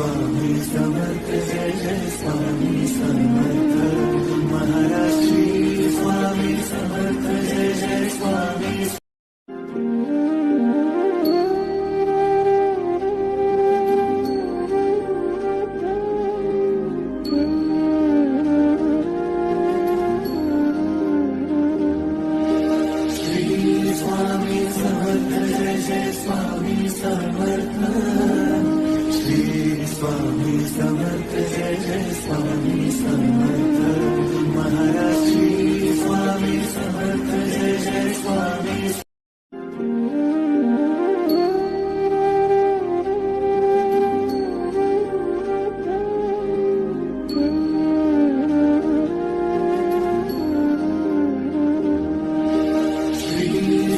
Swami Samarth Jai Jai Swami Samarth Maharaj Shri Swami Samarth Jai Jai Swami Swami Samarth Jai Jai Swami Samarth Shri Swami Samarth Jai Jai Swami Samarth Maharaj Shri Swami Samarth Jai Jai Swami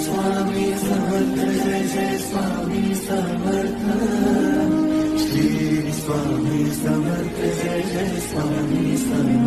Swami Samarth Jai Jai Swami Samarth Shri Swami Samarth Jai Jai Swami Samarth